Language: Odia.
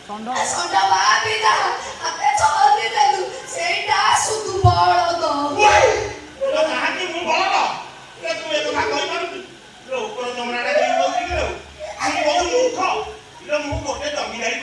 ଷଣ୍ଢ ଭାବିଲା ଆମେ ଚଳି ଦେଲୁ ସେଇଟା ସୁଧୁ ବଳଦ କାହାକି ମୁଁ ବଳଦ ତୁ ଏ କଥା କହିପାରୁଛୁ ଉପର ଜମଣାଟା ଦେଇ ଦଉଛି କି ମୁଁ ବହୁତ ମୂର୍ଖ ମୁଁ ଗୋଟେ ଜମିଦାରୀ